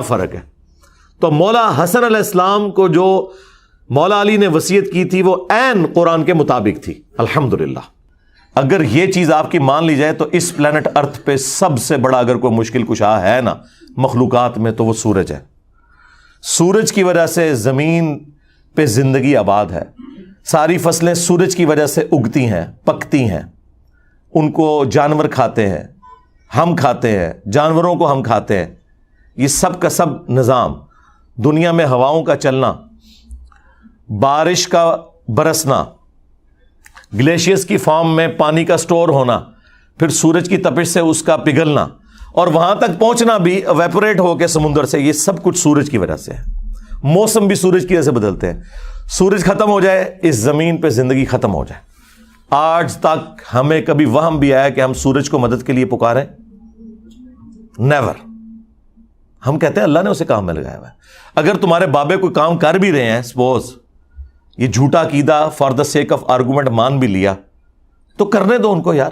فرق ہے. تو مولا حسن علیہ السلام کو جو مولا علی نے وصیت کی تھی وہ عین قرآن کے مطابق تھی. الحمدللہ اگر یہ چیز آپ کی مان لی جائے تو اس پلانٹ ارتھ پہ سب سے بڑا اگر کوئی مشکل کشا ہے نا مخلوقات میں تو وہ سورج ہے. سورج کی وجہ سے زمین پہ زندگی آباد ہے. ساری فصلیں سورج کی وجہ سے اگتی ہیں, پکتی ہیں, ان کو جانور کھاتے ہیں, ہم کھاتے ہیں, جانوروں کو ہم کھاتے ہیں. یہ سب کا سب نظام, دنیا میں ہواؤں کا چلنا, بارش کا برسنا, گلیشیئرز کی فارم میں پانی کا سٹور ہونا, پھر سورج کی تپش سے اس کا پگھلنا اور وہاں تک پہنچنا بھی ایویپوریٹ ہو کے سمندر سے, یہ سب کچھ سورج کی وجہ سے ہے. موسم بھی سورج کی وجہ سے بدلتے ہیں. سورج ختم ہو جائے اس زمین پہ زندگی ختم ہو جائے. آج تک ہمیں کبھی وہم بھی آیا کہ ہم سورج کو مدد کے لیے پکاریں؟ نیور. ہم کہتے ہیں اللہ نے اسے کام میں لگایا ہوا ہے. اگر تمہارے بابے کوئی کام کر بھی رہے ہیں, سپوز یہ جھوٹا عقیدہ for the sake of argument مان بھی لیا, تو کرنے دو ان کو یار.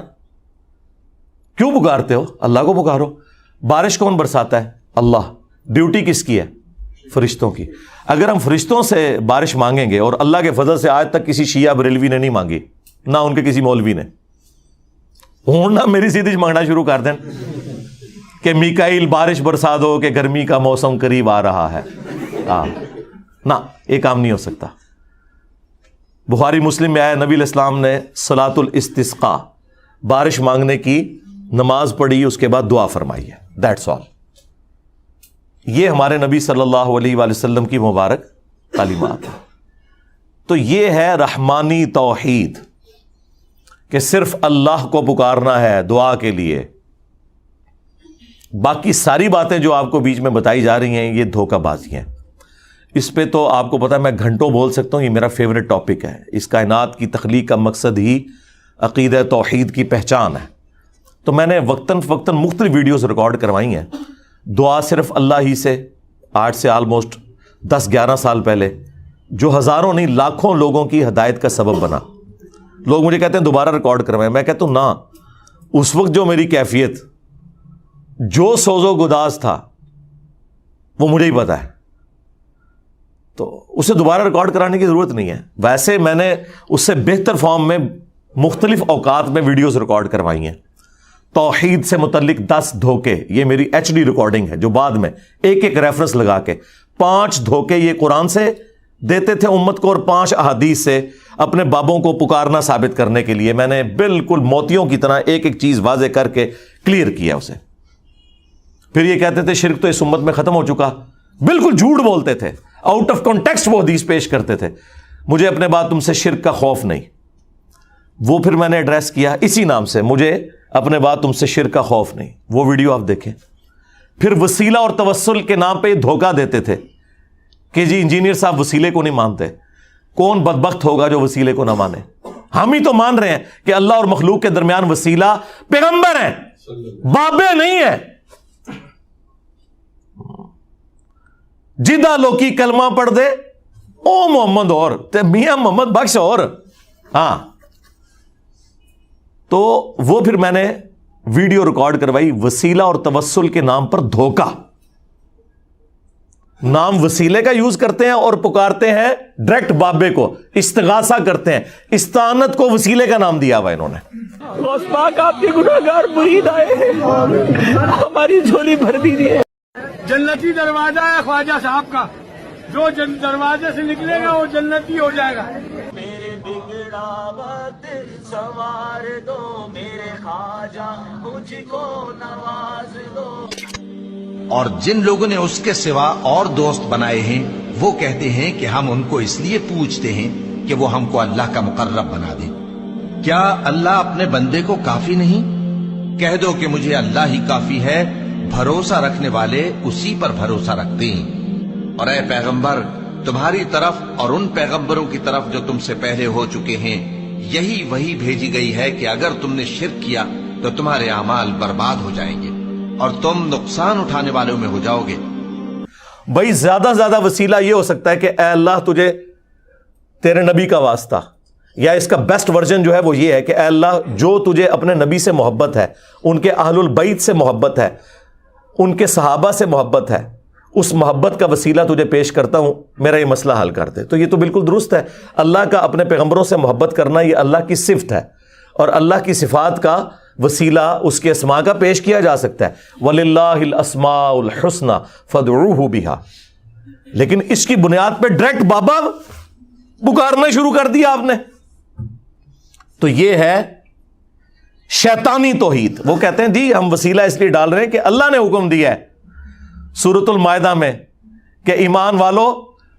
کیوں پکارتے ہو؟ اللہ کو پکارو. بارش کون برساتا ہے؟ اللہ. ڈیوٹی کس کی ہے؟ فرشتوں کی. اگر ہم فرشتوں سے بارش مانگیں گے, اور اللہ کے فضل سے آج تک کسی شیعہ بریلوی نے نہیں مانگی, نہ ان کے کسی مولوی نے, ہوں نہ میری سیدھی مانگنا شروع کر دیں کہ میکائیل بارش برسا دو کہ گرمی کا موسم قریب آ رہا ہے, نہ یہ کام نہیں ہو سکتا. بخاری مسلم میں آیا نبی علیہ السلام نے صلاۃ الاستسقاء, بارش مانگنے کی نماز پڑھی, اس کے بعد دعا فرمائی ہے. That's all. یہ ہمارے نبی صلی اللہ علیہ وآلہ وسلم کی مبارک تعلیمات ہیں. تو یہ ہے رحمانی توحید کہ صرف اللہ کو پکارنا ہے دعا کے لیے. باقی ساری باتیں جو آپ کو بیچ میں بتائی جا رہی ہیں یہ دھوکہ بازی ہیں. اس پہ تو آپ کو پتا ہے میں گھنٹوں بول سکتا ہوں. یہ میرا فیوریٹ ٹاپک ہے. اس کائنات کی تخلیق کا مقصد ہی عقیدہ توحید کی پہچان ہے. تو میں نے وقتاً فوقتاً مختلف ویڈیوز ریکارڈ کروائی ہیں. دعا صرف اللہ ہی سے, آج سے آلموسٹ 10-11 سال پہلے, جو ہزاروں نہیں لاکھوں لوگوں کی ہدایت کا سبب بنا. لوگ مجھے کہتے ہیں دوبارہ ریکارڈ کروائیں. میں کہتا ہوں نا, اس وقت جو میری کیفیت, جو سوز و گداز تھا وہ مجھے ہی پتا ہے, تو اسے دوبارہ ریکارڈ کرانے کی ضرورت نہیں ہے. ویسے میں نے اس سے بہتر فارم میں مختلف اوقات میں ویڈیوز ریکارڈ کروائی ہیں. توحید سے متعلق 10 دھوکے, یہ میری HD ریکارڈنگ ہے, جو بعد میں ایک ایک ریفرنس لگا کے 5 دھوکے یہ قرآن سے دیتے تھے امت کو, اور 5 احادیث سے اپنے بابوں کو پکارنا ثابت کرنے کے لیے میں نے بالکل موتیوں کی طرح ایک ایک چیز واضح کر کے کلیئر کیا اسے. پھر یہ کہتے تھے شرک تو اس امت میں ختم ہو چکا. بالکل جھوٹ بولتے تھے, آؤٹ آف کانٹیکسٹ وہ حدیث پیش کرتے تھے. مجھے اپنے بعد تم سے شرک کا خوف نہیں. وہ پھر میں نے ایڈریس کیا اسی نام سے, مجھے اپنے بعد تم سے شرک کا خوف نہیں. وہ ویڈیو آپ دیکھیں. پھر وسیلہ اور توسل کے نام پہ دھوکہ دیتے تھے کہ جی انجینئر صاحب وسیلے کو نہیں مانتے. کون بدبخت ہوگا جو وسیلے کو نہ مانے؟ ہم ہی تو مان رہے ہیں کہ اللہ اور مخلوق کے درمیان وسیلہ پیغمبر ہیں, بابے نہیں ہیں. جدہ لوکی کلمہ پڑھ دے او محمد اور تے میاں محمد بخش اور. ہاں, تو وہ پھر میں نے ویڈیو ریکارڈ کروائی, وسیلہ اور توسل کے نام پر دھوکہ. نام وسیلے کا یوز کرتے ہیں اور پکارتے ہیں ڈائریکٹ بابے کو, استغاثہ کرتے ہیں. استعانت کو وسیلے کا نام دیا ہوا انہوں نے. غوث پاک آپ کے گناہگار مرید آئے ہیں, ہماری جھولی بھر دیجیے. جنتی دروازہ ہے خواجہ صاحب کا, جو دروازے سے نکلے گا وہ جنتی ہو جائے گا. میرے بگڑا وقت سوار دو, میرے خواجہ مجھ کو نواز دو. اور جن لوگوں نے اس کے سوا اور دوست بنائے ہیں وہ کہتے ہیں کہ ہم ان کو اس لیے پوچھتے ہیں کہ وہ ہم کو اللہ کا مقرب بنا دے. کیا اللہ اپنے بندے کو کافی نہیں؟ کہہ دو کہ مجھے اللہ ہی کافی ہے, بھروسہ رکھنے والے اسی پر بھروسہ رکھتے ہیں. اور اے پیغمبر, تمہاری طرف اور ان پیغمبروں کی طرف جو تم سے پہلے ہو چکے ہیں یہی وہی بھیجی گئی ہے کہ اگر تم نے شرک کیا تو تمہارے اعمال برباد ہو جائیں گے اور تم نقصان اٹھانے والوں میں ہو جاؤ گے. بھائی زیادہ زیادہ وسیلہ یہ ہو سکتا ہے کہ اے اللہ تجھے تیرے نبی کا واسطہ, یا اس کا بیسٹ ورژن جو ہے وہ یہ ہے کہ اے اللہ جو تجھے اپنے نبی سے محبت ہے, ان کے اہل البیت سے محبت ہے, ان کے صحابہ سے محبت ہے, اس محبت کا وسیلہ تجھے پیش کرتا ہوں، میرا یہ مسئلہ حل کر دے. تو یہ تو بالکل درست ہے. اللہ کا اپنے پیغمبروں سے محبت کرنا یہ اللہ کی صفت ہے، اور اللہ کی صفات کا وسیلہ اس کے اسماء کا پیش کیا جا سکتا ہے. وَلِلَّهِ الْأَسْمَاءُ الْحُسْنَى فَادْعُوهُ بِهَا. لیکن اس کی بنیاد پہ ڈائریکٹ بابا پکارنا شروع کر دیا آپ نے. تو یہ ہے شیطانی توحید. وہ کہتے ہیں جی ہم وسیلہ اس لیے ڈال رہے ہیں کہ اللہ نے حکم دیا ہے سورۃ المائدہ میں کہ ایمان والو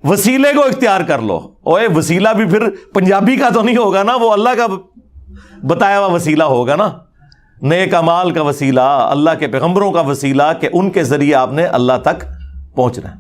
وسیلے کو اختیار کر لو. اوے وسیلہ بھی پھر پنجابی کا تو نہیں ہوگا نا، وہ اللہ کا بتایا ہوا وسیلہ ہوگا نا، نیک اعمال کا وسیلہ، اللہ کے پیغمبروں کا وسیلہ، کہ ان کے ذریعے آپ نے اللہ تک پہنچنا ہے.